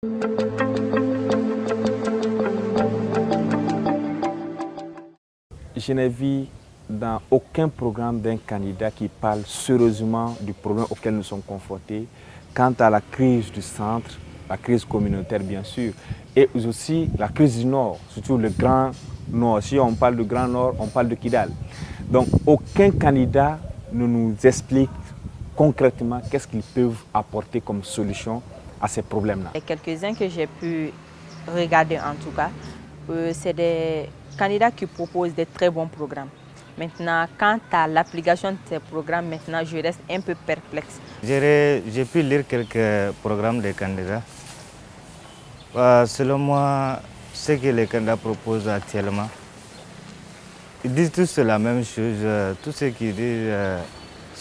Je n'ai vu dans aucun programme d'un candidat qui parle sérieusement du problème auquel nous sommes confrontés quant à la crise du centre, la crise communautaire bien sûr, et aussi la crise du Nord, surtout le Grand Nord. Si on parle du Grand Nord, on parle de Kidal. Donc aucun candidat ne nous explique concrètement qu'est-ce qu'ils peuvent apporter comme solution à ces problèmes-là. Les quelques-uns que j'ai pu regarder en tout cas, c'est des candidats qui proposent des très bons programmes. Maintenant, quant à l'application de ces programmes, maintenant, je reste un peu perplexe. J'ai pu lire quelques programmes des candidats. Selon moi, ce que les candidats proposent actuellement, ils disent tous la même chose. Tout ce qu'ils disent,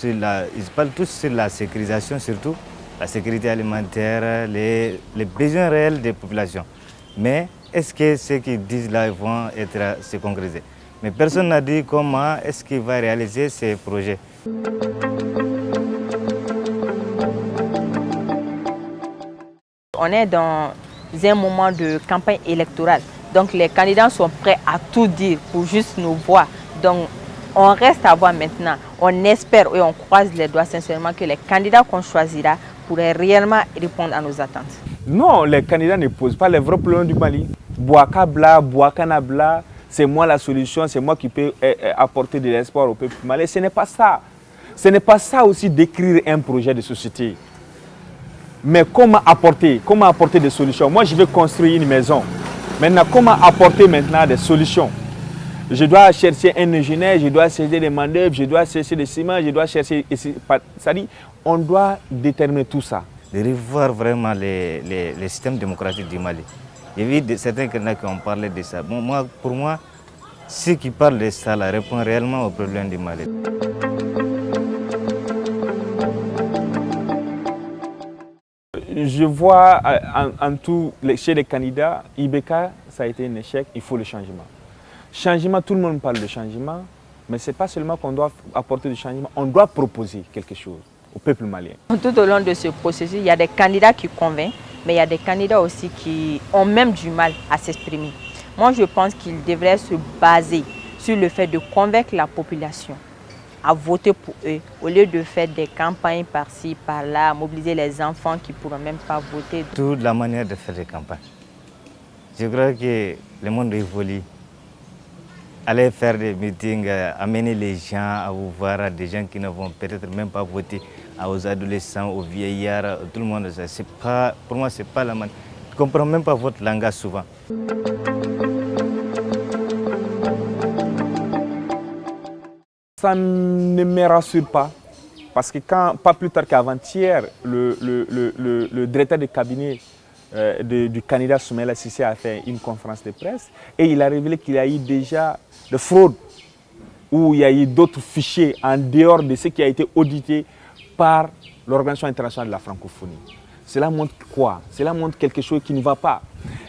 ils parlent tous sur la sécurisation surtout, la sécurité alimentaire, les besoins réels des populations. Mais est-ce que ce qu'ils disent là vont être se concrétiser? Mais personne n'a dit comment est-ce qu'il va réaliser ces projets. On est dans un moment de campagne électorale. Donc les candidats sont prêts à tout dire pour juste nous voir. Donc on reste à voir maintenant. On espère et on croise les doigts sincèrement que les candidats qu'on choisira pourraient réellement répondre à nos attentes. Non, les candidats ne posent pas les vrais problèmes du Mali. Bouaka Bla, Bouakana Bla, c'est moi la solution, c'est moi qui peux apporter de l'espoir au peuple malien. Ce n'est pas ça. Ce n'est pas ça aussi d'écrire un projet de société. Mais comment apporter des solutions? Moi, je veux construire une maison. Maintenant, comment apporter maintenant des solutions? Je dois chercher un ingénieur, je dois chercher des main-d'œuvre, je dois chercher des ciments, je dois chercher... C'est-à-dire, on doit déterminer tout ça. De revoir vraiment les systèmes démocratiques du Mali. Il y a vu certains candidats qui ont parlé de ça. Bon, pour moi, ceux qui parlent de ça là, répondent réellement aux problèmes du Mali. Je vois en tout, chez les candidats, Ibeka, ça a été un échec, il faut le changement. Changement, tout le monde parle de changement, mais ce n'est pas seulement qu'on doit apporter du changement, on doit proposer quelque chose au peuple malien. Tout au long de ce processus, il y a des candidats qui convainquent, mais il y a des candidats aussi qui ont même du mal à s'exprimer. Moi, je pense qu'ils devraient se baser sur le fait de convaincre la population à voter pour eux, au lieu de faire des campagnes par-ci, par-là, mobiliser les enfants qui ne pourront même pas voter. Toute la manière de faire des campagnes. Je crois que le monde évolue. Aller faire des meetings, amener les gens à vous voir, des gens qui ne vont peut-être même pas voter, aux adolescents, aux vieillards, tout le monde. Pour moi, ce n'est pas la manière. Je ne comprends même pas votre langage souvent. Ça ne me rassure pas, parce que pas plus tard qu'avant-hier, le directeur de cabinet du candidat Soumaïla Cissé a fait une conférence de presse et il a révélé qu'il y a eu déjà de fraude, où il y a eu d'autres fichiers en dehors de ce qui a été audité par l'Organisation internationale de la francophonie. Cela montre quoi? Cela montre quelque chose qui ne va pas.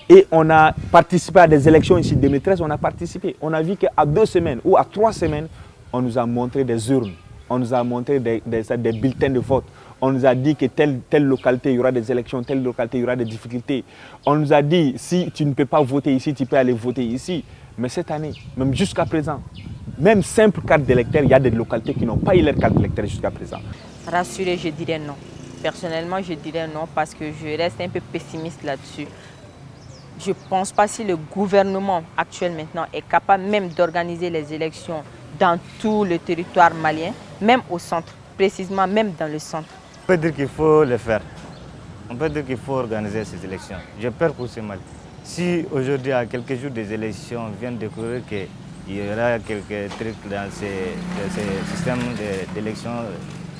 Et on a participé à des élections ici, 2013, on a participé. On a vu qu'à 2 semaines ou à 3 semaines, on nous a montré des urnes, on nous a montré des bulletins de vote. On nous a dit que telle localité, il y aura des élections, telle localité, il y aura des difficultés. On nous a dit, si tu ne peux pas voter ici, tu peux aller voter ici. Mais cette année, même jusqu'à présent, même simple carte d'électeur, il y a des localités qui n'ont pas eu leur carte d'électeur jusqu'à présent. Rassuré, je dirais non. Personnellement, je dirais non parce que je reste un peu pessimiste là-dessus. Je ne pense pas si le gouvernement actuel maintenant est capable même d'organiser les élections dans tout le territoire malien, même au centre, précisément même dans le centre. On peut dire qu'il faut le faire. On peut dire qu'il faut organiser ces élections. J'ai peur pour ce Mali. Si aujourd'hui, à quelques jours des élections, on vient de découvrir qu'il y aura quelques trucs dans ces systèmes d'élection,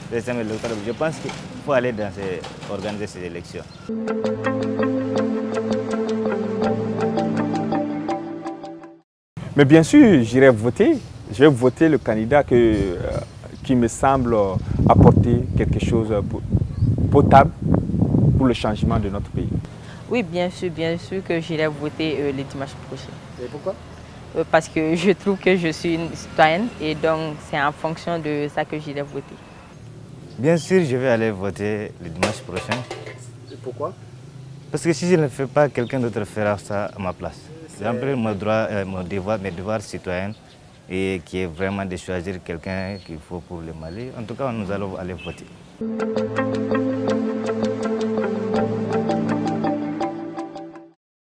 je pense qu'il faut aller organiser ces élections. Mais bien sûr, j'irai voter. Je vais voter le candidat qui me semble apporter quelque chose de potable pour le changement de notre pays. Oui, bien sûr que j'irai voter le dimanche prochain. Et pourquoi? Parce que je trouve que je suis une citoyenne et donc c'est en fonction de ça que j'irai voter. Bien sûr, je vais aller voter le dimanche prochain. Et pourquoi? Parce que si je ne le fais pas, quelqu'un d'autre fera ça à ma place. J'ai rempli mon devoir, mes devoirs citoyens, et qui est vraiment de choisir quelqu'un qu'il faut pour le Mali. En tout cas, nous allons aller voter.